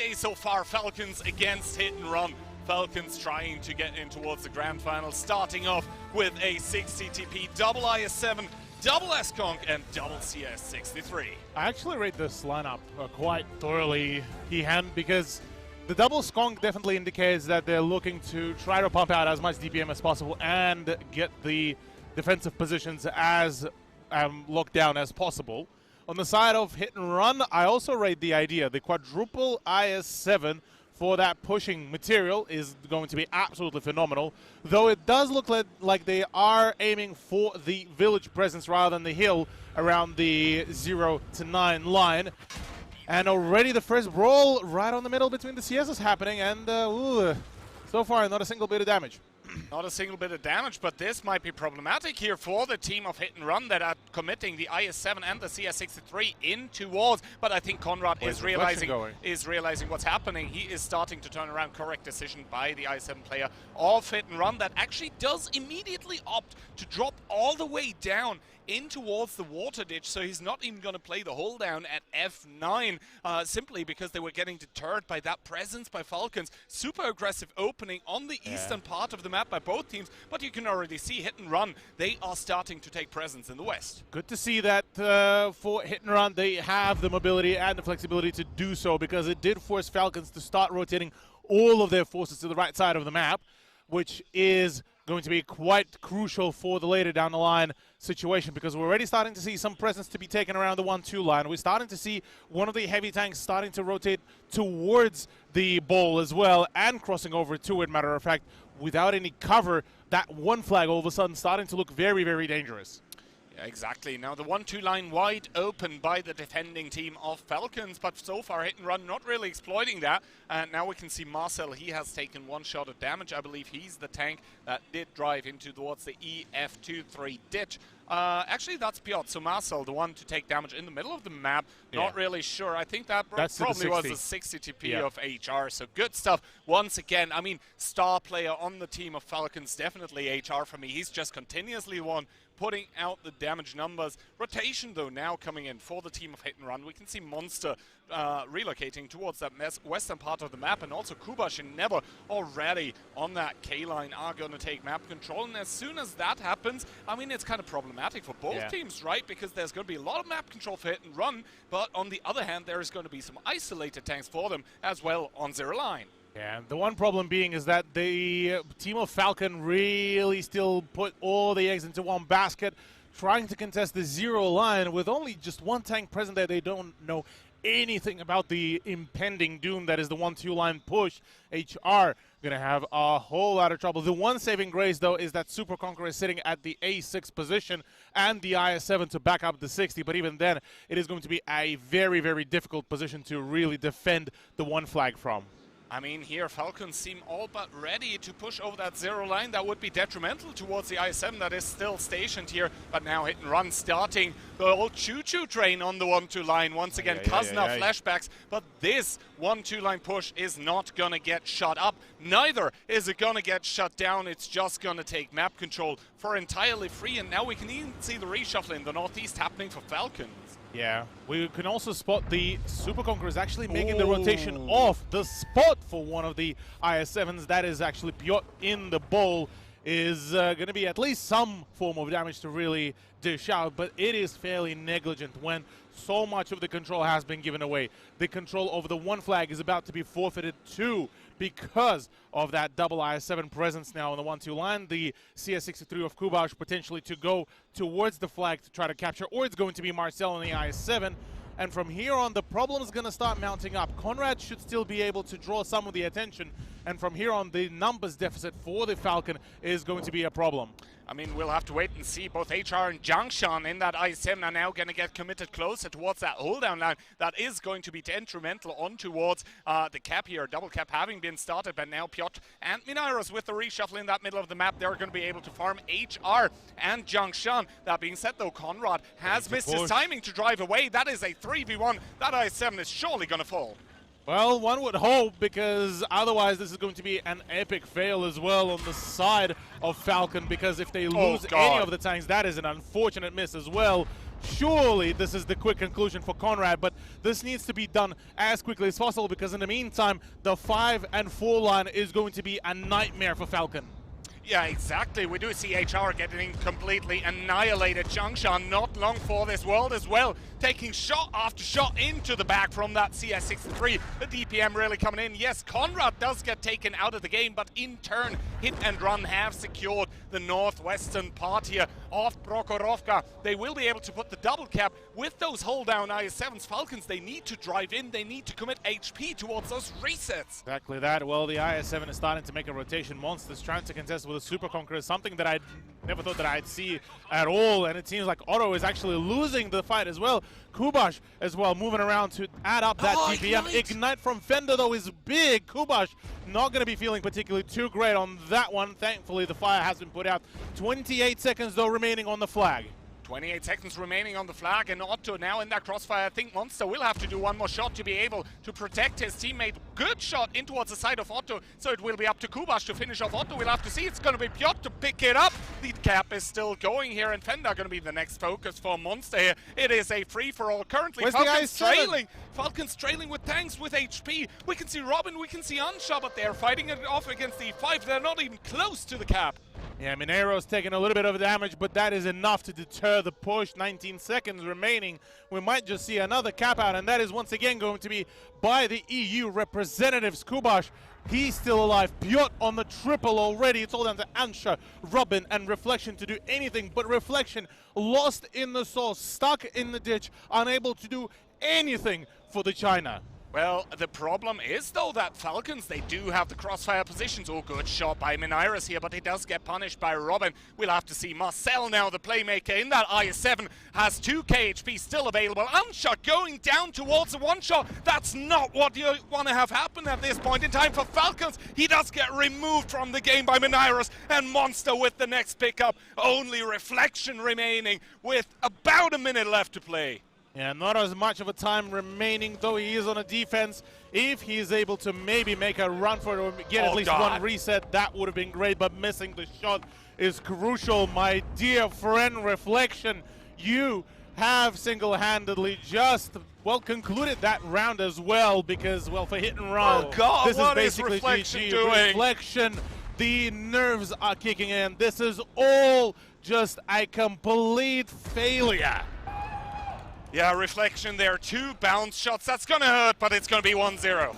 day so far. Falcons against Hit and Run. Falcons trying to get in towards the grand final, starting off with a 60 TP, double IS-7, double S-Conk, and double CS-63. I actually rate this lineup quite thoroughly, Keyhand, because the double skunk definitely indicates that they're looking to try to pump out as much DPM as possible and get the defensive positions as locked down as possible. On the side of Hit and Run, I also rate the idea. The quadruple IS-7 for that pushing material is going to be absolutely phenomenal, though it does look like they are aiming for the village presence rather than the hill around the 0 to 9 line. And already the first brawl right on the middle between the CS is happening, and so far not a single bit of damage. Not a single bit of damage, but this might be problematic here for the team of Hit and Run that are committing the IS-7 and the CS-63 in towards. But I think Conrad is realizing what's happening. He is starting to turn around. Correct decision by the IS-7 player of Hit and Run that actually does immediately opt to drop all the way down in towards the water ditch, so he's not even going to play the hold down at F9, simply because they were getting deterred by that presence by Falcons. Super aggressive opening on the eastern part of the map by both teams, but you can already see Hit and Run, they are starting to take presence in the west. Good to see that for Hit and Run, they have the mobility and the flexibility to do so, because it did force Falcons to start rotating all of their forces to the right side of the map, which is going to be quite crucial for the later down the line situation, because we're already starting to see some presence to be taken around the 1-2 line. We're starting to see one of the heavy tanks starting to rotate towards the bowl as well, and crossing over to it, matter of fact, without any cover. That one flag all of a sudden starting to look very, very dangerous. Yeah, exactly. Now the 1-2 line wide open by the defending team of Falcons, but so far Hit and Run not really exploiting that. And now we can see Marcel, he has taken one shot of damage. I believe he's the tank that did drive into towards the EF-23 ditch. Actually, that's Piotr, so Marcel, the one to take damage in the middle of the map. Not really sure. I think that probably was a 60 TP of HR, so good stuff. Once again, I mean, star player on the team of Falcons, definitely HR for me. He's just continuously one putting out the damage numbers. Rotation, though, now coming in for the team of Hit and Run. We can see Monster relocating towards that western part of the map, and also Kubash and Never already on that K-line are going to take map control. And as soon as that happens, I mean, it's kind of problematic for both teams, right? Because there's going to be a lot of map control for Hit and Run, but on the other hand, there is going to be some isolated tanks for them as well on zero line. Yeah, the one problem being is that the team of Falcon really still put all the eggs into one basket, trying to contest the zero line with only just one tank present there. They don't know anything about the impending doom that is the 1-2 line push. HR going to have a whole lot of trouble. The one saving grace, though, is that Super Conqueror is sitting at the A6 position and the IS-7 to back up the 60. But even then, it is going to be a very, very difficult position to really defend the one flag from. I mean, here Falcons seem all but ready to push over that zero line. That would be detrimental towards the IS-7 that is still stationed here. But now Hit and Run starting the old choo-choo train on the 1-2 line. Once again, Kazna flashbacks. But this 1-2 line push is not going to get shut up. Neither is it going to get shut down. It's just going to take map control for entirely free. And now we can even see the reshuffle in the northeast happening for Falcons. Yeah, we can also spot the Super Conquerors actually making the rotation off the spot for one of the IS-7s. That is actually Piotr in the bowl. Is going to be at least some form of damage to really dish out, but it is fairly negligent when so much of the control has been given away. The control over the one flag is about to be forfeited too, because of that double IS-7 presence now on the 1-2 line. The CS-63 of Kubash potentially to go towards the flag to try to capture, or it's going to be Marcel on the IS-7. And from here on, the problem is going to start mounting up. Conrad should still be able to draw some of the attention, and from here on, the numbers deficit for the Falcon is going to be a problem. I mean, we'll have to wait and see. Both HR and Jiangshan in that IS-7 are now going to get committed closer towards that hold-down line. That is going to be detrimental on towards the cap here. Double cap having been started, but now Piotr and Minairos with the reshuffle in that middle of the map, they're going to be able to farm HR and Jiangshan. That being said, though, Conrad has missed his timing to drive away. That is a 3v1. That IS-7 is surely going to fall. Well, one would hope, because otherwise this is going to be an epic fail as well on the side of Falcon, because if they lose any of the tanks, that is an unfortunate miss as well. surely this is the quick conclusion for Conrad, but this needs to be done as quickly as possible because in the meantime, the 5 and 4 line is going to be a nightmare for Falcon. Yeah, exactly. We do see HR getting completely annihilated. Changshan not long for this world as well, taking shot after shot into the back from that CS63. The DPM really coming in. Yes, Conrad does get taken out of the game, but in turn, Hit and Run have secured the northwestern part here of Prokhorovka. They will be able to put the double cap with those hold down IS-7s. Falcons, they need to drive in, they need to commit HP towards those resets. Exactly that. Well, the IS-7 is starting to make a rotation. Monsters trying to contest with a Super Conqueror, something that I never thought that I'd see at all, and it seems like Otto is actually losing the fight as well. Kubash as well moving around to add up that DPM. Ignite from Fender though is big. Kubash not going to be feeling particularly too great on that one. Thankfully the fire has been put out. 28 seconds though remaining on the flag. 28 seconds remaining on the flag, and Otto now in that crossfire. I think Monster will have to do one more shot to be able to protect his teammate. Good shot in towards the side of Otto, so it will be up to Kubash to finish off Otto. We'll have to see. It's going to be Piotr to pick it up. The cap is still going here, and Fender going to be the next focus for Monster here. It is a free-for-all currently. Where's Falcons the IS-7? trailing. Falcons trailing with tanks, with HP. We can see Robin, we can see Ansha, but they're fighting it off against the 5. They're not even close to the cap. Yeah, Minero's taking a little bit of damage, but that is enough to deter the push. 19 seconds remaining. We might just see another cap out, and that is once again going to be by the EU representatives. Kubash, he's still alive. Piotr on the triple already. It's all down to Ansha, Robin, and Reflection to do anything, but Reflection lost in the source, stuck in the ditch, unable to do anything for the China. Well, the problem is, though, that Falcons, they do have the crossfire positions. Oh, good shot by Miniris here, but he does get punished by Robin. We'll have to see Marcel now, the playmaker in that IS-7, has 2 KHP still available. Unshot going down towards the one-shot. That's not what you want to have happen at this point in time for Falcons. He does get removed from the game by Miniris, and Monster with the next pickup. Only Reflection remaining with about a minute left to play. Yeah, not as much of a time remaining, though he is on a defense. If he is able to maybe make a run for it or get at least one reset, that would have been great, but missing the shot is crucial. My dear friend Reflection, you have single-handedly just, well, concluded that round as well, because, well, for Hit and Run, oh God, this is basically Reflection GG. doing? Reflection, the nerves are kicking in. This is all just a complete failure. Yeah, Reflection there, 2 bounce shots. That's going to hurt, but it's going to be 1-0.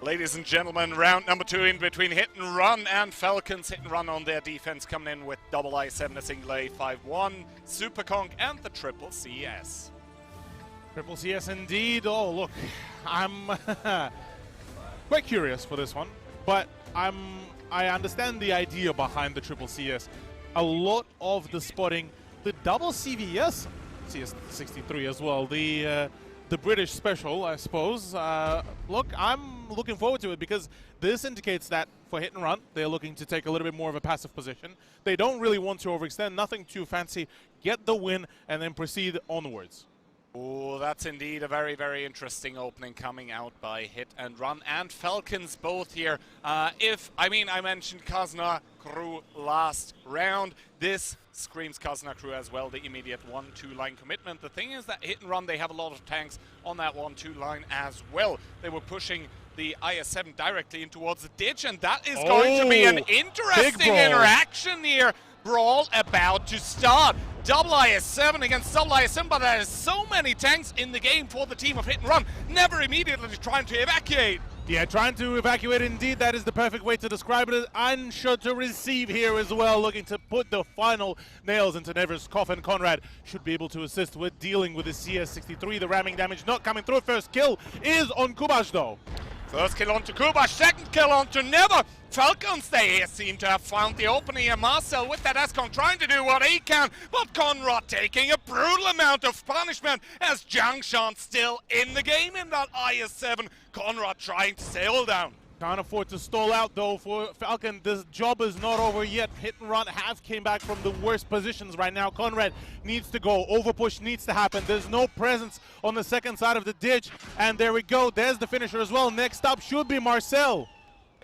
Ladies and gentlemen, round number 2 in between Hit and Run and Falcons. Hit and Run on their defense coming in with double I-7, a single A-5-1, Super Conk, and the triple CS. Triple CS indeed. Oh, look, I'm quite curious for this one, but I understand the idea behind the triple CS. A lot of the spotting, the double CVS, CS63 as well, the British special, I suppose. Look, I'm looking forward to it because this indicates that for Hit and Run, they're looking to take a little bit more of a passive position. They don't really want to overextend, nothing too fancy, get the win, and then proceed onwards. Oh, that's indeed a very, very interesting opening coming out by Hit and Run and Falcons both here. I mentioned Kazna Crew last round. This screams Kazna Crew as well, the immediate 1-2 line commitment. The thing is that Hit and Run, they have a lot of tanks on that 1-2 line as well. They were pushing the IS-7 directly in towards the ditch, and that is going to be an interesting interaction here. Brawl about to start. Double IS-7 against double IS-7, but there are so many tanks in the game for the team of Hit and Run. Never immediately trying to evacuate. Yeah, trying to evacuate indeed. That is the perfect way to describe it. Unsure to receive here as well, looking to put the final nails into Never's coffin. Conrad should be able to assist with dealing with the CS63. The ramming damage not coming through. First kill is on Kubash though. First kill onto Kubash, second kill onto Never. Falcons, they seem to have found the opening, and Marcel with that Escon trying to do what he can, but Conrad taking a brutal amount of punishment as Jiangshan still in the game in that IS-7. Conrad trying to sail down. Can't afford to stall out though for Falcon. This job is not over yet. Hit and Run have came back from the worst positions right now. Conrad needs to go. Overpush needs to happen. There's no presence on the second side of the ditch. And there we go. There's the finisher as well. Next up should be Marcel.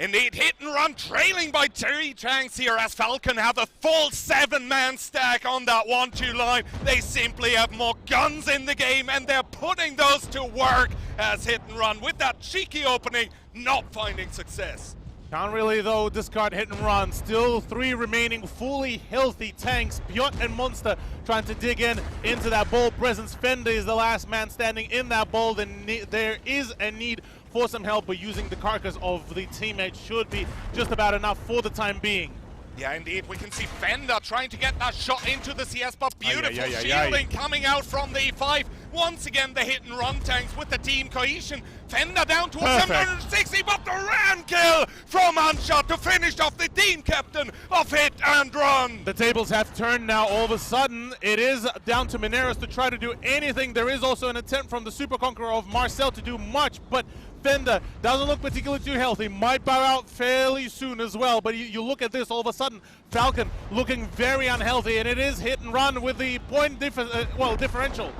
Indeed, hit and run, trailing by 3 tanks here as Falcon have a full 7-man stack on that 1-2 line. They simply have more guns in the game, and they're putting those to work as hit and run with that cheeky opening, not finding success. Can't really, though, discard hit and run. Still 3 remaining fully healthy tanks. Piotr and Monster trying to dig into that ball presence. Fender is the last man standing in that ball. There is a need for some help, but using the carcass of the teammate should be just about enough for the time being. Yeah, indeed. We can see Fender trying to get that shot into the CS, but beautiful shielding coming out from the E5. Once again, the hit and run tanks with the team cohesion. Fender down towards 760, but the ran kill from Anshot to finish off the team captain of hit and run. The tables have turned now. All of a sudden, it is down to Mineros to try to do anything. There is also an attempt from the Super Conqueror of Marcel to do much, but Fender doesn't look particularly too healthy, might bow out fairly soon as well, but you look at this, all of a sudden, Falcon looking very unhealthy, and it is hit and run with the point differential.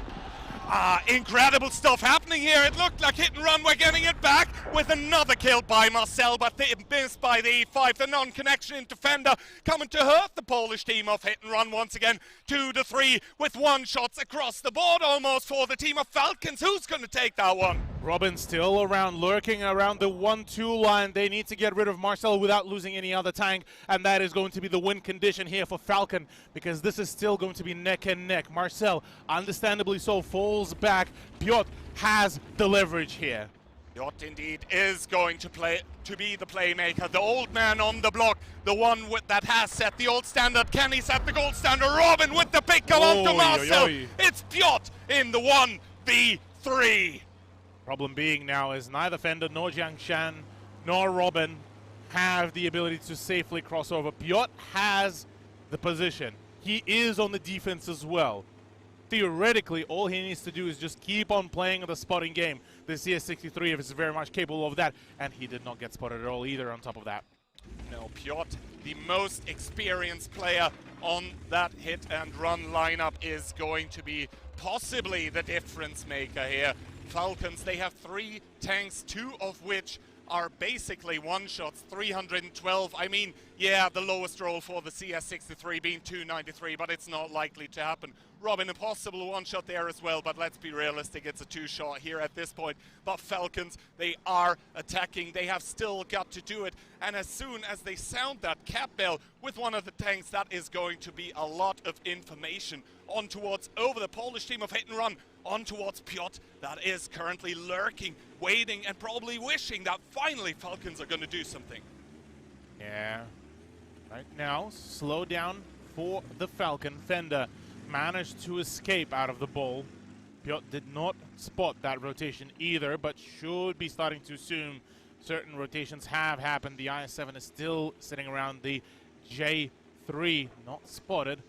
Incredible stuff happening here. It looked like hit and run were getting it back with another kill by Marcel, but they missed by the E5. The non-connection into Fender coming to hurt the Polish team of hit and run once again. 2-3 with 1-shots across the board almost for the team of Falcons. Who's going to take that one? Robin still around, lurking around the 1-2 line. They need to get rid of Marcel without losing any other tank, and that is going to be the win condition here for Falcon, because this is still going to be neck and neck. Marcel, understandably so, falls back. Piotr has the leverage here. Piotr indeed is going to be the playmaker, the old man on the block, the one that has set the old standard. Can he set the gold standard? Robin with the pick go onto Marcel. It's Piotr in the 1v3. Problem being now is neither Fender nor Jiangshan nor Robin have the ability to safely cross over. Piotr has the position. He is on the defense as well. Theoretically, all he needs to do is just keep on playing the spotting game. The CS63 is very much capable of that, and he did not get spotted at all either on top of that. No, Piotr, the most experienced player on that hit and run lineup, is going to be possibly the difference maker here. Falcons, they have 3 tanks, 2 of which are basically 1-shots, 312. I mean, yeah, the lowest roll for the CS63 being 293, but it's not likely to happen. Robin, a possible 1-shot there as well, but let's be realistic, it's a 2-shot here at this point. But Falcons, they are attacking, they have still got to do it, and as soon as they sound that cap bell with one of the tanks, that is going to be a lot of information on towards over the Polish team of hit and run, on towards Piotr, that is currently lurking, waiting, and probably wishing that finally Falcons are going to do something. Yeah. Right now, slow down for the Falcon. Fender managed to escape out of the ball. Piotr did not spot that rotation either, but should be starting to assume certain rotations have happened. The IS-7 is still sitting around the J3, not spotted.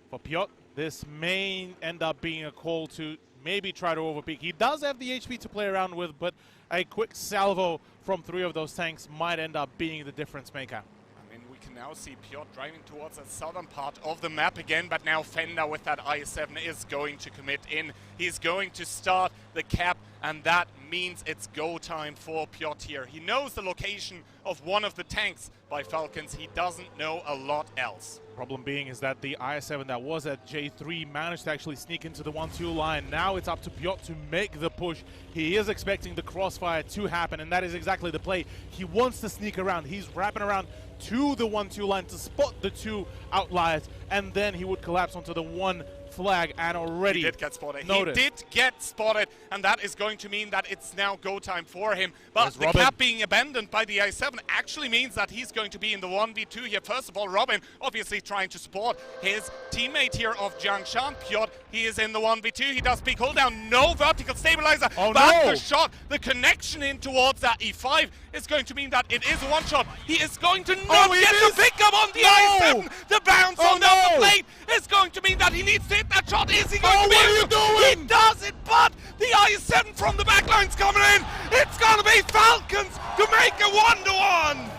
For Piotr, this may end up being a call to maybe try to overpeak. He does have the HP to play around with, but a quick salvo from 3 of those tanks might end up being the difference maker. I mean, we can now see Piotr driving towards the southern part of the map again, but now Fender with that IS-7 is going to commit in. He's going to start the cap, and that means it's go time for Piotr here. He knows the location of one of the tanks by Falcons. He doesn't know a lot else. Problem being is that the IS-7 that was at J3 managed to actually sneak into the 1-2 line. Now it's up to Piotr to make the push. He is expecting the crossfire to happen, and that is exactly the play. He wants to sneak around. He's wrapping around to the 1-2 line to spot the 2 outliers, and then he would collapse onto the 1 flag, and already he did get spotted. Noticed. He did get spotted, and that is going to mean that it's now go time for him. But the cap being abandoned by the I-7 actually means that he's going to be in the 1v2 here. First of all, Robin obviously trying to support his teammate here of Jiangshan. Piotr, he is in the 1v2. He does peek hold down, no vertical stabilizer. But the shot, the connection in towards that E5 is going to mean that it is a 1-shot. He is going to not get the pickup on the I-7. The bounce on down the plate is going to mean that he needs to hit that shot. Is he going to be able to? He does it, but the IS-7 from the back line's coming in. It's going to be Falcons to make a 1-1.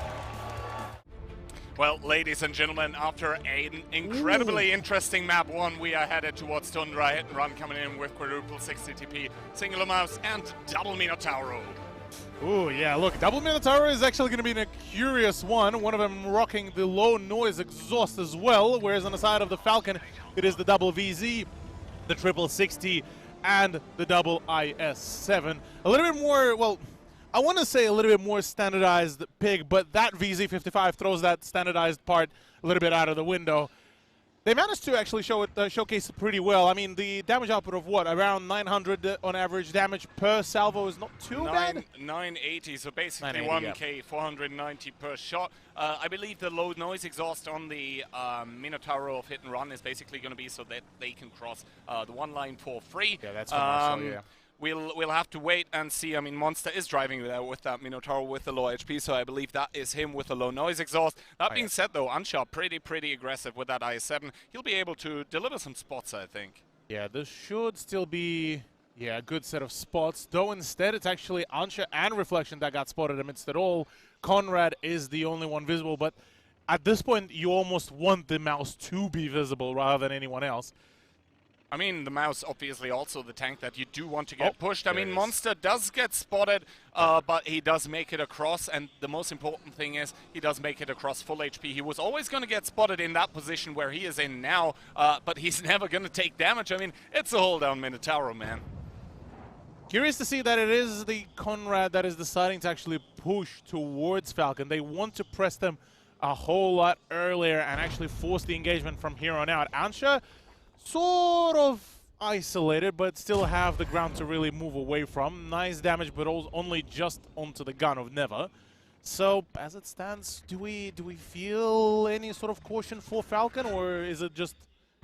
Well, ladies and gentlemen, after an incredibly interesting map 1, we are headed towards Tundra. Hit and run coming in with quadruple 60 TP, singular mouse, and double Minotauro. Ooh, yeah, look, double Minotaur is actually going to be a curious one. One of them rocking the low noise exhaust as well, whereas on the side of the Falcon, it is the double VZ, the triple 60, and the double IS-7. A little bit more, well, I want to say a little bit more standardized pig, but that VZ55 throws that standardized part a little bit out of the window. They managed to actually showcase it pretty well. I mean, the damage output of what? Around 900 on average damage per salvo is not too bad? 980, so basically 980, 1k, 490 per shot. I believe the low noise exhaust on the Minotauro of Hit and Run is basically going to be so that they can cross the one line for free. Yeah, that's Marcel, yeah. We'll have to wait and see. I mean, Monster is driving there with that Minotaur with the low HP, so I believe that is him with the low noise exhaust. That being said, though, Ansha pretty aggressive with that IS-7. He'll be able to deliver some spots, I think. Yeah, this should still be, yeah, a good set of spots. Though instead, it's actually Ansha and Reflection that got spotted amidst it all. Conrad is the only one visible, but at this point, you almost want the mouse to be visible rather than anyone else. I mean, the mouse obviously also the tank that you do want to get pushed. I mean, Monster does get spotted, but he does make it across, and the most important thing is he does make it across full HP. He was always going to get spotted in that position where he is in now, but he's never going to take damage. I mean, it's a hold down Minotauro, man. Curious to see that it is the Conrad that is deciding to actually push towards Falcon. They want to press them a whole lot earlier and actually force the engagement from here on out. Ansha sort of isolated, but still have the ground to really move away from. Nice damage, but only just onto the gun of Never. So, as it stands, do we feel any sort of caution for Falcon, or is it just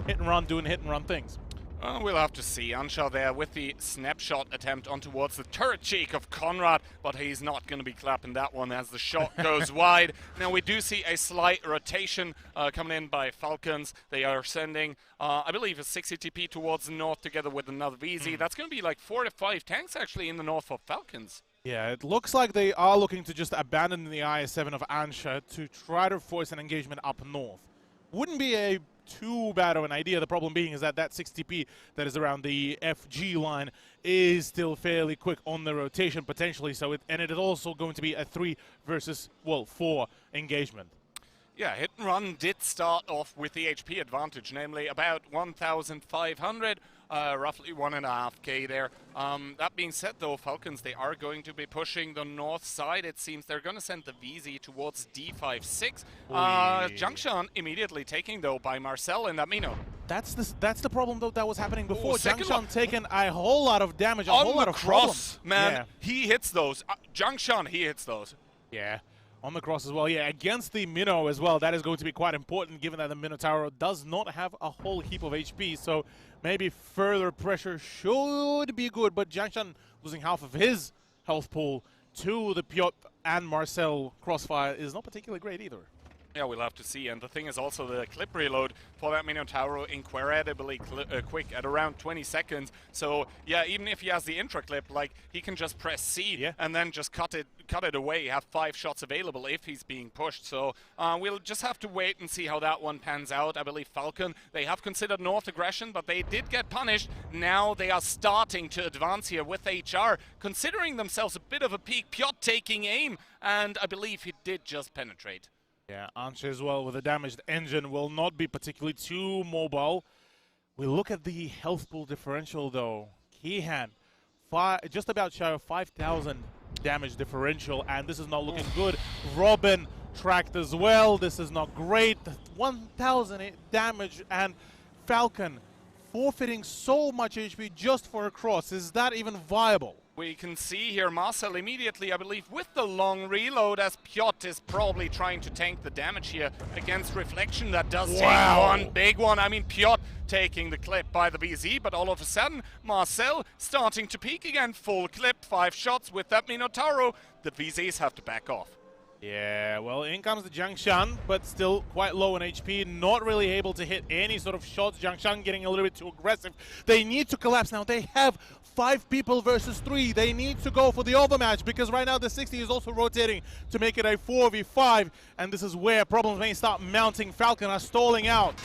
hit and run, doing hit and run things? We'll have to see. Ansha there with the snapshot attempt on towards the turret cheek of Conrad, but he's not going to be clapping that one as the shot goes wide. Now we do see a slight rotation coming in by Falcons. They are sending, I believe, a 60 TP towards the north together with another VZ. That's going to be like 4 to 5 tanks actually in the north for Falcons. Yeah, it looks like they are looking to just abandon the IS-7 of Ansha to try to force an engagement up north. Wouldn't be a too bad of an idea. The problem being is that 60p that is around the FG line is still fairly quick on the rotation potentially, so it is also going to be a 3 versus, well, 4 engagement. Yeah, Hit and Run did start off with the HP advantage, namely about 1,500, roughly 1.5k there. That being said, though, Falcons, they are going to be pushing the north side. It seems they're going to send the VZ towards D56. Jiangshan immediately taking, though, by Marcel in that Mino. That's the problem, though, that was happening before. Jiangshan taking a whole lot of damage, a whole lot of cross, problem. man. Yeah. He hits those. Jiangshan, he hits those. Yeah. On the cross as well, yeah, against the Minnow as well. That is going to be quite important given that the Minotauro does not have a whole heap of HP, so maybe further pressure should be good, but Jiangshan losing half of his health pool to the Piotr and Marcel crossfire is not particularly great either. Yeah, we'll have to see. And the thing is also the clip reload for that Minotauro incredibly quick at around 20 seconds. So, yeah, even if he has the intra clip, like, he can just press C and then just cut it away, have 5 shots available if he's being pushed. So, we'll just have to wait and see how that one pans out. I believe Falcon, they have considered north aggression, but they did get punished. Now they are starting to advance here with HR, considering themselves a bit of a peak. Piotr taking aim, and I believe he did just penetrate. Yeah, Ansha as well with a damaged engine will not be particularly too mobile. We look at the health pool differential though. Keyhand, just about shy of 5,000 damage differential, and this is not looking good. Robin tracked as well. This is not great. 1,000 damage, and Falcon forfeiting so much HP just for a cross. Is that even viable? We can see here Marcel immediately, I believe, with the long reload, as Piotr is probably trying to tank the damage here against Reflection. That does take one big one. I mean, Piotr taking the clip by the VZ, but all of a sudden, Marcel starting to peak again. Full clip, 5 shots with that Minotauro. The VZs have to back off. Yeah, well, in comes the Jiangshan, but still quite low in HP, not really able to hit any sort of shots. Jiangshan getting a little bit too aggressive. They need to collapse now. They have 5 people versus 3. They need to go for the overmatch because right now the 60 is also rotating to make it a 4v5, and this is where problems may start mounting. Falcon are stalling out.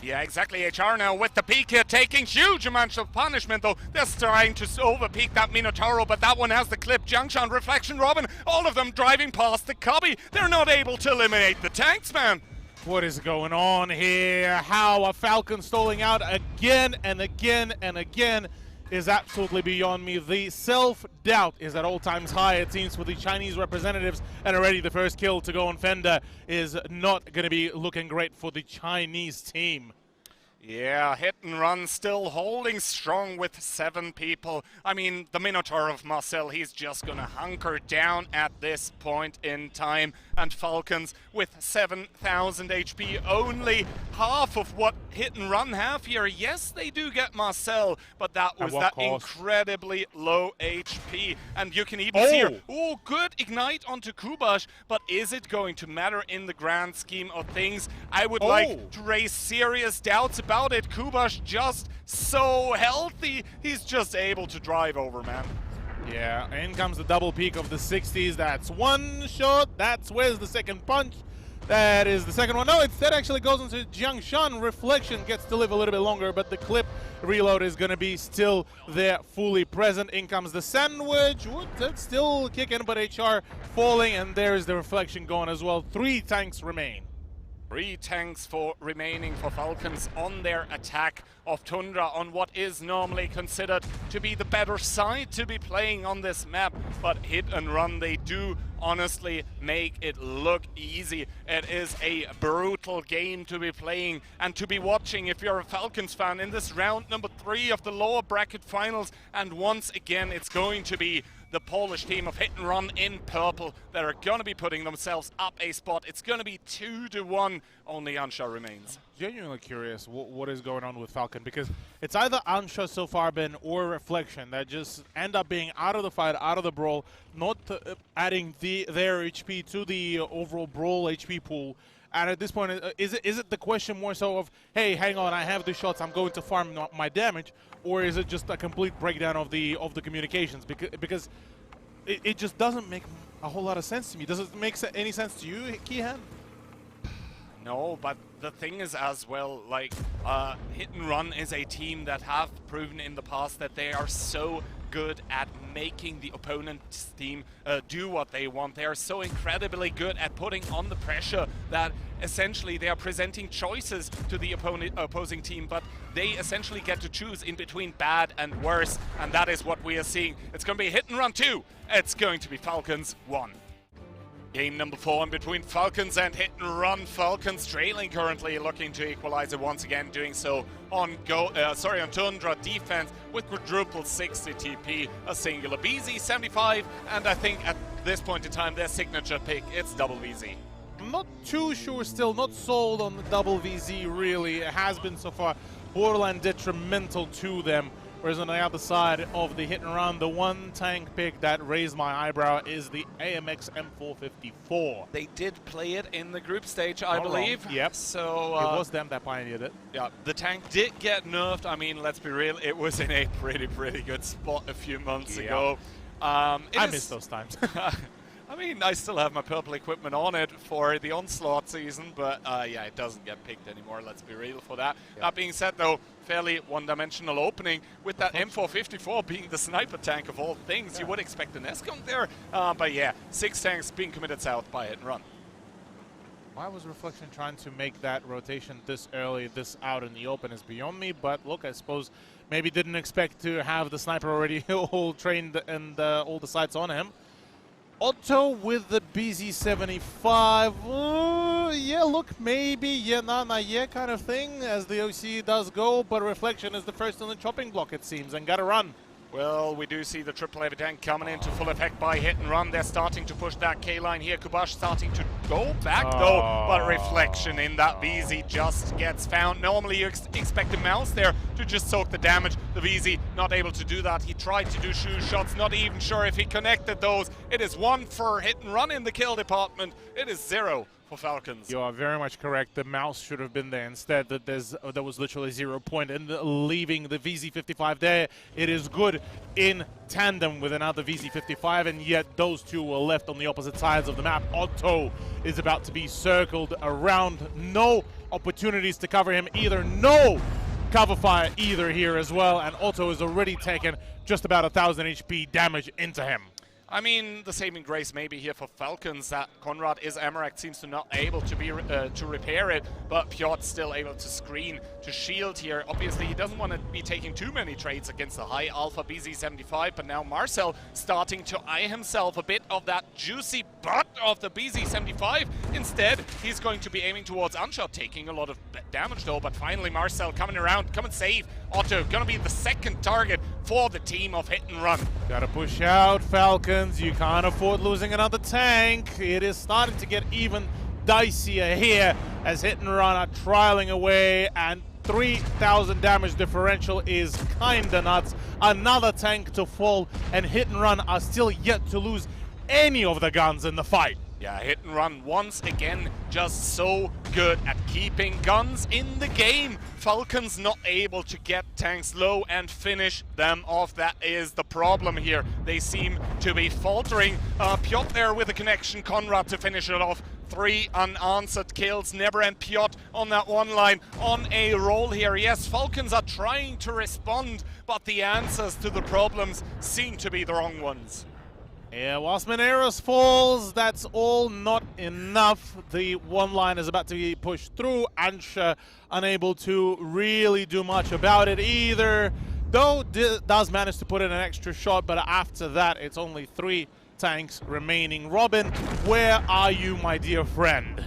Yeah, exactly. HR now with the peak here, taking huge amounts of punishment, though. They're trying to over-peak that Minotauro, but that one has the clip. Junction, Reflection, Robin, all of them driving past the Cubby. They're not able to eliminate the tanks, man. What is going on here? How are Falcons stalling out again and again and again is absolutely beyond me. The self-doubt is at all times high, it seems, for the Chinese representatives, and already the first kill to go on Fender is not going to be looking great for the Chinese team. Yeah, hit and run still holding strong with 7 people. I mean, the Minotaur of Marcel, he's just gonna hunker down at this point in time. And Falcons with 7,000 HP, only half of what hit and run have here. Yes, they do get Marcel, but that was that incredibly low HP. And you can even see here, oh, good ignite onto Kubash, but is it going to matter in the grand scheme of things? I would like to raise serious doubts about it. Kubash just so healthy. He's just able to drive over, man. Yeah, in comes the double peak of the 60s. That's one shot. That's where's the second punch. That is the second one. No, instead actually goes into Jiangshan. Reflection gets to live a little bit longer, but the clip reload is going to be still there, fully present. In comes the sandwich. That's still kicking, but HR falling, and there's the reflection going as well. 3 tanks remain. 3 tanks remaining for Falcons on their attack of Tundra on what is normally considered to be the better side to be playing on this map. But hit and run, they do honestly make it look easy. It is a brutal game to be playing and to be watching if you're a Falcons fan in this round number 3 of the lower bracket finals. And once again, it's going to be the Polish team of hit and run in purple that are going to be putting themselves up a spot. It's going to be 2-1. Only Ansha remains. Genuinely curious what is going on with Falcon, because it's either Ansha so far been or Reflection that just end up being out of the fight, out of the brawl, not adding their HP to the overall brawl HP pool. And at this point, is it the question more so of, hey, hang on, I have the shots, I'm going to farm my damage, or is it just a complete breakdown of the communications? Because it just doesn't make a whole lot of sense to me. Does it make any sense to you, Keyhand? No, but the thing is as well, like, Hit and Run is a team that have proven in the past that they are so good at making the opponent's team do what they want. They are so incredibly good at putting on the pressure that essentially they are presenting choices to the opposing team, but they essentially get to choose in between bad and worse, and that is what we are seeing. It's going to be Hit and Run 2. It's going to be Falcons 1. Game number 4 in between Falcons and Hit and Run. Falcons trailing currently, looking to equalize it once again, doing so on Tundra defense with quadruple 60 TP, a singular BZ75, and I think at this point in time their signature pick, it's double VZ. I'm not too sure still, not sold on the double VZ really. It has been so far borderline detrimental to them. Whereas on the other side of the Hit and Run, the one tank pick that raised my eyebrow is the AMX M454. They did play it in the group stage, I believe. Wrong. Yep. So it was them that pioneered it. Yeah, the tank did get nerfed. I mean, let's be real, it was in a pretty good spot a few months ago. I miss those times. I mean, I still have my purple equipment on it for the Onslaught season, but yeah, it doesn't get picked anymore, let's be real for that. Yep. That being said, though, fairly one-dimensional opening with that M454 being the sniper tank of all things. Yeah. You would expect an Escom there, but yeah, 6 tanks being committed south by Hit and Run. Why was Reflection trying to make that rotation this early, this out in the open is beyond me, but look, I suppose maybe didn't expect to have the sniper already all trained and all the sights on him. Otto with the BZ75. Yeah, look, maybe, yeah, nah, yeah, kind of thing, as the OC does go, but Reflection is the first on the chopping block, it seems, and gotta run. Well, we do see the triple heavy tank coming into full effect by Hit and Run. They're starting to push that K-line here. Kubash starting to go back, though, but Reflection in that BZ just gets found. Normally, you expect a mouse there to just soak the damage. The VZ not able to do that. He tried to do shoe shots, not even sure if he connected those. It is 1 for hit and run in the kill department. It is 0 for Falcons. You are very much correct. The mouse should have been there instead. That there was literally 0 point, and leaving the VZ55 there. It is good in tandem with another VZ55, and yet those two were left on the opposite sides of the map. Otto is about to be circled around. No opportunities to cover him either. No cover fire either here as well, and Otto has already taken just about 1,000 HP damage into him. I mean, the saving grace maybe here for Falcons that Conrad is Amarak seems to not able to be to repair it, but Piotr's still able to screen, to shield here. Obviously, he doesn't want to be taking too many trades against the high alpha BZ75, but now Marcel starting to eye himself a bit of that juicy butt of the BZ75. Instead, he's going to be aiming towards Unshot, taking a lot of damage though, but finally Marcel coming around, come and save Otto. Gonna be the second target for the team of Hit and Run. Gotta push out, Falcons. You can't afford losing another tank. It is starting to get even dicier here as Hit and Run are trialing away, and 3,000 damage differential is kinda nuts. Another tank to fall, and Hit and Run are still yet to lose any of the guns in the fight. Yeah, Hit and Run once again just so good at keeping guns in the game. Falcons not able to get tanks low and finish them off. That is the problem here. They seem to be faltering. Piotr there with a connection, Conrad to finish it off. 3 unanswered kills. Never and Piotr on that one line on a roll here. Yes, Falcons are trying to respond, but the answers to the problems seem to be the wrong ones. Yeah, whilst Mineros falls, that's all not enough. The one line is about to be pushed through. Ansha unable to really do much about it either. Though does manage to put in an extra shot, but after that, it's only 3 tanks remaining. Robin, where are you, my dear friend?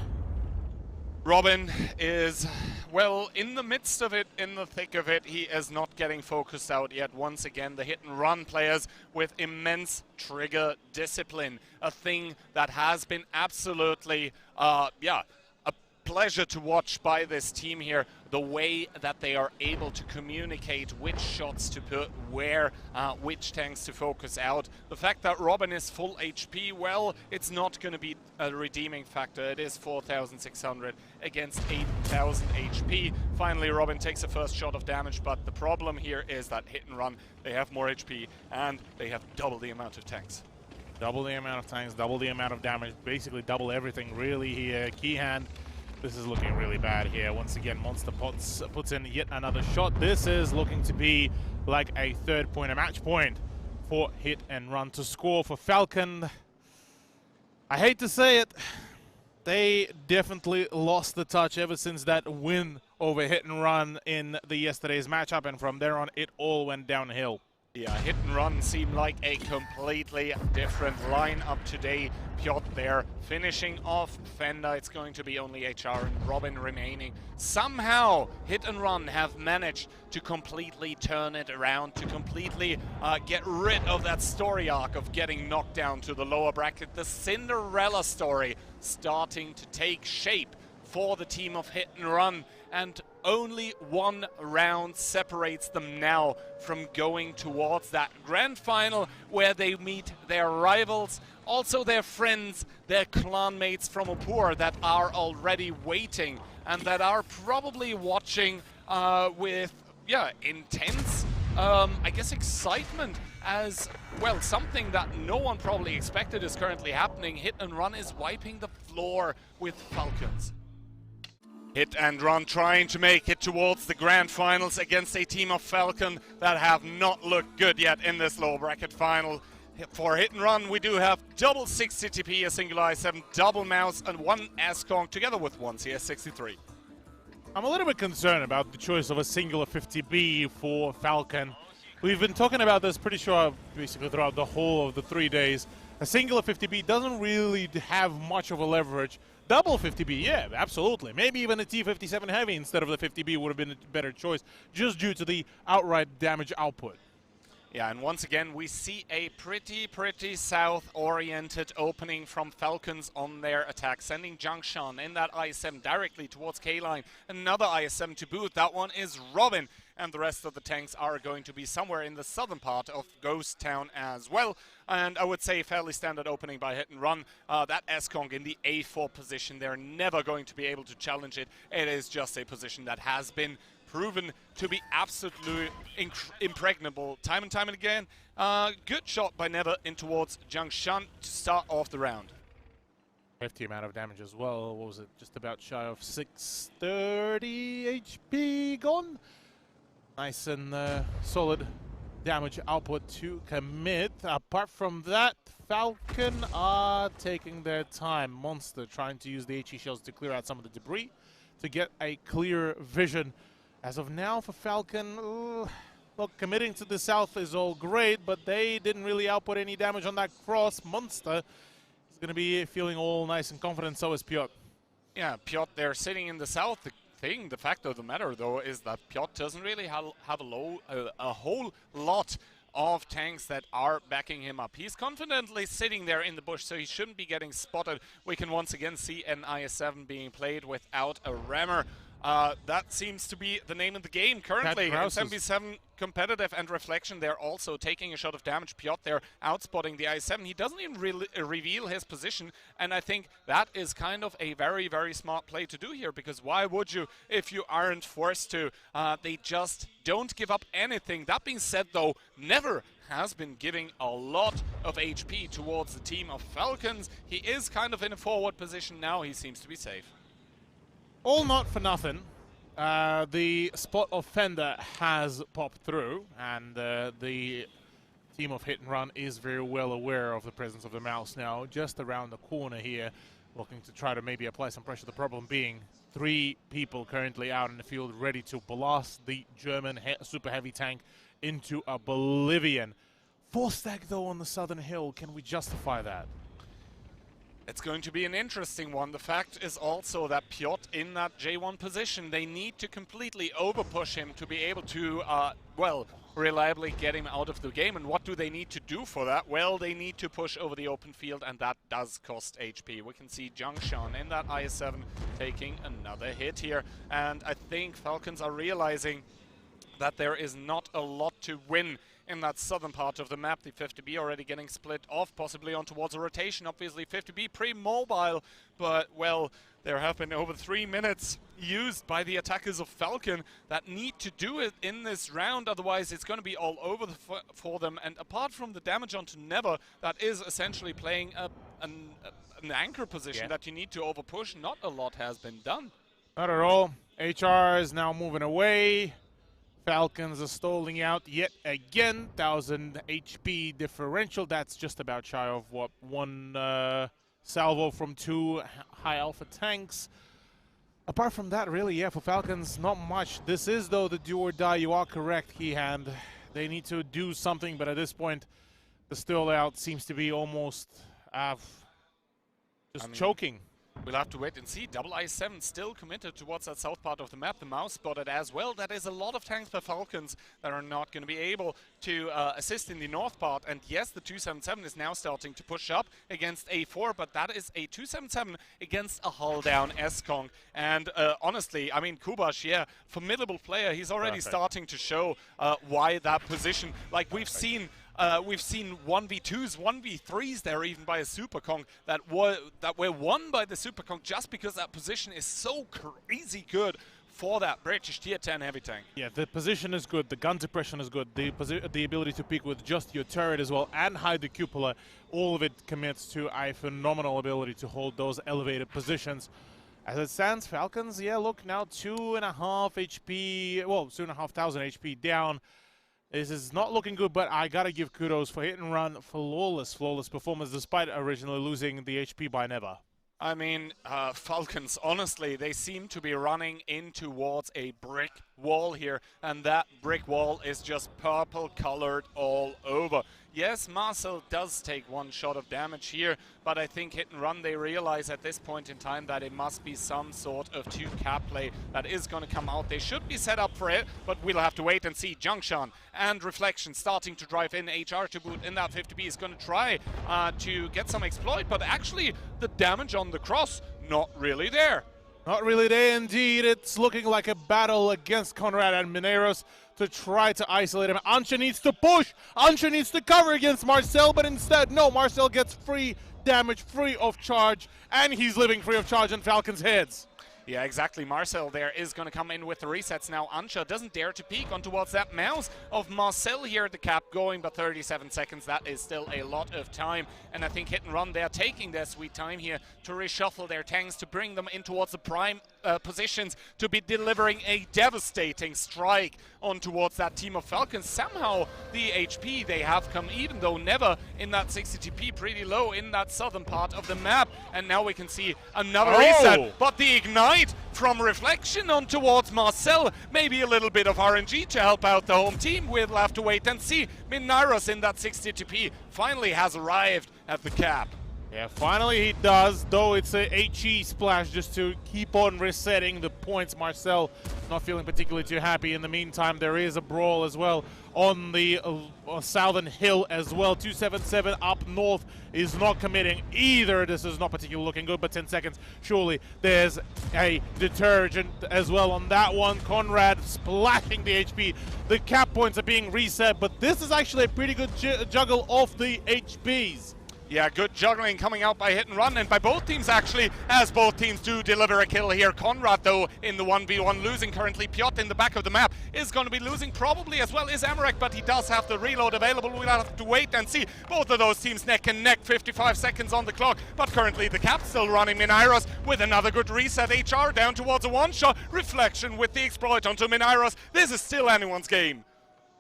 Robin is, well, in the midst of it, in the thick of it. He is not getting focused out yet. Once again, the hit and run players with immense trigger discipline. A thing that has been absolutely, a pleasure to watch by this team here. The way that they are able to communicate which shots to put where, which tanks to focus out. The fact that Robin is full HP, well, it's not going to be a redeeming factor. It is 4,600 against 8,000 HP. Finally, Robin takes the first shot of damage, but the problem here is that Hit and Run, they have more HP and they have double the amount of tanks. Double the amount of tanks, double the amount of damage, basically double everything really here. Keyhand, this is looking really bad here. Once again, Monster puts in yet another shot. This is looking to be like a 3rd point, a match point for Hit and Run to score for Falcon. I hate to say it, they definitely lost the touch ever since that win over Hit and Run in the yesterday's matchup, and from there on, it all went downhill. Yeah, Hit and Run seemed like a completely different lineup today. Piotr there finishing off Fender. It's going to be only HR and Robin remaining. Somehow, Hit and Run have managed to completely turn it around, to completely get rid of that story arc of getting knocked down to the lower bracket. The Cinderella story starting to take shape for the team of Hit and Run, and only 1 round separates them now from going towards that grand final where they meet their rivals, also their friends, their clanmates from Upur that are already waiting and that are probably watching with intense I guess excitement, as well, something that no one probably expected is currently happening. Hit and Run is wiping the floor with Falcons. Hit and Run trying to make it towards the grand finals against a team of Falcon that have not looked good yet in this lower bracket final. For Hit and Run, we do have double 60 TP, a single i7, double mouse, and 1 S-Kong together with 1 CS63. I'm a little bit concerned about the choice of a singular 50B for Falcon. We've been talking about this pretty sure basically throughout the whole of the 3 days. A singular 50B doesn't really have much of a leverage. Double 50B, yeah, absolutely. Maybe even a T57 Heavy instead of the 50B would have been a better choice, just due to the outright damage output. Yeah, and once again, we see a pretty south-oriented opening from Falcons on their attack, sending Jiangshan in that IS-7 directly towards K-Line. Another IS-7 to boot. That one is Robin, and the rest of the tanks are going to be somewhere in the southern part of Ghost Town as well. And I would say fairly standard opening by hit and run. That S-Kong in the A4 position, they're never going to be able to challenge it. It is just a position that has been proven to be absolutely impregnable time and time again. Good shot by Never in towards Jiangshan to start off the round. Hefty amount of damage as well. What was it? Just about shy of 630 HP gone. Nice and solid damage output to commit. Apart from that, Falcon are taking their time. Monster trying to use the HE shells to clear out some of the debris to get a clear vision. As of now, for Falcon, look, committing to the south is all great, but they didn't really output any damage on that cross. Monster is going to be feeling all nice and confident, so is Piotr. Yeah, Piotr, they're sitting in the south. The fact of the matter, though, is that Piotr doesn't really have a whole lot of tanks that are backing him up. He's confidently sitting there in the bush, so he shouldn't be getting spotted. We can once again see an IS-7 being played without a rammer. That seems to be the name of the game currently. S77 competitive and reflection, they're also taking a shot of damage. Piotr, they're outspotting the IS-7. He doesn't even reveal his position, and I think that is kind of a very smart play to do here, because why would you if you aren't forced to? They just don't give up anything. That being said, though, Never has been giving a lot of HP towards the team of Falcons. He is kind of in a forward position now. He seems to be safe. All not for nothing. The spot of Fender has popped through, and the team of Hit and Run is very well aware of the presence of the mouse now, just around the corner here, looking to try to maybe apply some pressure. The problem being 3 people currently out in the field ready to blast the German super heavy tank into oblivion. 4-stack though on the southern hill, can we justify that? It's going to be an interesting one. The fact is also that Piotr in that J1 position, they need to completely overpush him to be able to, well, reliably get him out of the game. And what do they need to do for that? Well, they need to push over the open field, and that does cost HP. We can see Jiangshan in that IS-7 taking another hit here. And I think Falcons are realizing that there is not a lot to win in that southern part of the map. The 50B already getting split off, possibly on towards a rotation. Obviously, 50B pre-mobile, but, well, there have been over 3 minutes used by the attackers of Falcon that need to do it in this round. Otherwise, it's going to be all over for them. And apart from the damage onto Never, that is essentially playing an anchor position that you need to overpush, not a lot has been done. Not at all. HR is now moving away. Falcons are stalling out yet again. 1000 HP differential. That's just about shy of what, 1 salvo from 2 high alpha tanks. Apart from that, really, yeah, for Falcons, not much. This is, though, the do or die. You are correct, Keyhand. They need to do something, but at this point, the still out seems to be almost just choking. We'll have to wait and see. Double IS-7 still committed towards that south part of the map. The mouse spotted as well. That is a lot of tanks for Falcons that are not going to be able to assist in the north part. And yes, the 277 is now starting to push up against A4, but that is a 277 against a hull-down S-Kong. And honestly, I mean, Kubash, yeah, formidable player. He's already starting to show why that position. Like, we've seen 1v2s, 1v3s there even by a Super Kong that were won by the Super Kong just because that position is so crazy good for that British tier 10 heavy tank. Yeah, the position is good, the gun suppression is good, the ability to pick with just your turret as well and hide the cupola, all of it commits to a phenomenal ability to hold those elevated positions. As it stands, Falcons, yeah, look, now 2.5 HP, well, 2,500 HP down. This is not looking good, but I gotta give kudos for Hit and Run. Flawless performance despite originally losing the HP by Never. I mean, Falcons, honestly, they seem to be running in towards a brick wall here, and that brick wall is just purple colored all over. Yes, Marcel does take one shot of damage here, but I think Hit and Run, they realize at this point in time that it must be some sort of 2-cap play that is going to come out. They should be set up for it, but we'll have to wait and see. Junction and Reflection starting to drive in. HR to boot in that 50B is going to try to get some exploit, but actually the damage on the cross, not really there. Not really there indeed. It's looking like a battle against Conrad and Mineros to try to isolate him. Ansha needs to push. Ansha needs to cover against Marcel, but instead, no, Marcel gets free damage, free of charge, and he's living free of charge on Falcon's heads. Yeah, exactly. Marcel there is going to come in with the resets now. Ansha doesn't dare to peek on towards that mouse of Marcel here at the cap going, but 37 seconds, that is still a lot of time. And I think Hit and Run, they're taking their sweet time here to reshuffle their tanks, to bring them in towards the prime positions, to be delivering a devastating strike on towards that team of Falcons. Somehow the HP they have come, even though never in that 60 TP, pretty low in that southern part of the map. And now we can see another reset, but the ignite from Reflection on towards Marcel. Maybe a little bit of RNG to help out the home team. We'll have to wait and see. Minairos in that 60 TP finally has arrived at the cap. Yeah, finally he does, though it's a HE splash just to keep on resetting the points. Marcel not feeling particularly too happy. In the meantime, there is a brawl as well on the southern hill as well. 277 up north is not committing either. This is not particularly looking good, but 10 seconds. Surely there's a detergent as well on that one. Conrad splashing the HP. The cap points are being reset, but this is actually a pretty good juggle of the HPs. Yeah, good juggling coming out by Hit and Run, and by both teams actually, as both teams do deliver a kill here. Conrad, though, in the 1v1, losing currently. Piotr in the back of the map is going to be losing, probably as well is Amarek, but he does have the reload available. We'll have to wait and see. Both of those teams neck and neck, 55 seconds on the clock, but currently the cap's still running. Minairos with another good reset. HR down towards a one-shot. Reflection with the exploit onto Minairos. This is still anyone's game.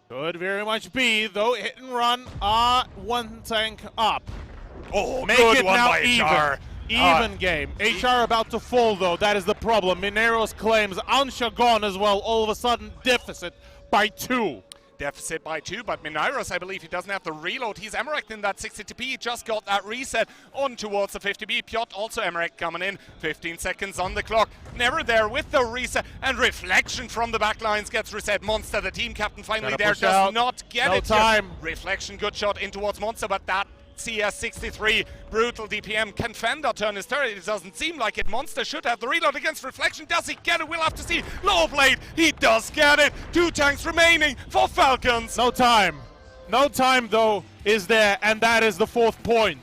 Could very much be, though. Hit and Run are one tank up. Oh, make good it one now by HR. Even game. HR about to fall, though. That is the problem. Mineros claims Ansha gone as well. All of a sudden, deficit by 2. Deficit by 2, but Minairos, I believe he doesn't have the reload. He's Amarek in that 60 TP. He just got that reset on towards the 50B. Piotr also Amarek coming in. 15 seconds on the clock. Never there with the reset, and Reflection from the backlines gets reset. Monster, the team captain, finally there, does not get it. No time. Reflection, good shot in towards Monster, but that CS63 brutal DPM can Fender turn his turret. It doesn't seem like it. Monster should have the reload against Reflection. Does he get it? We'll have to see. Low blade, he does get it. 2 tanks remaining for Falcons. No time. No time, though, is there, and that is the 4th point.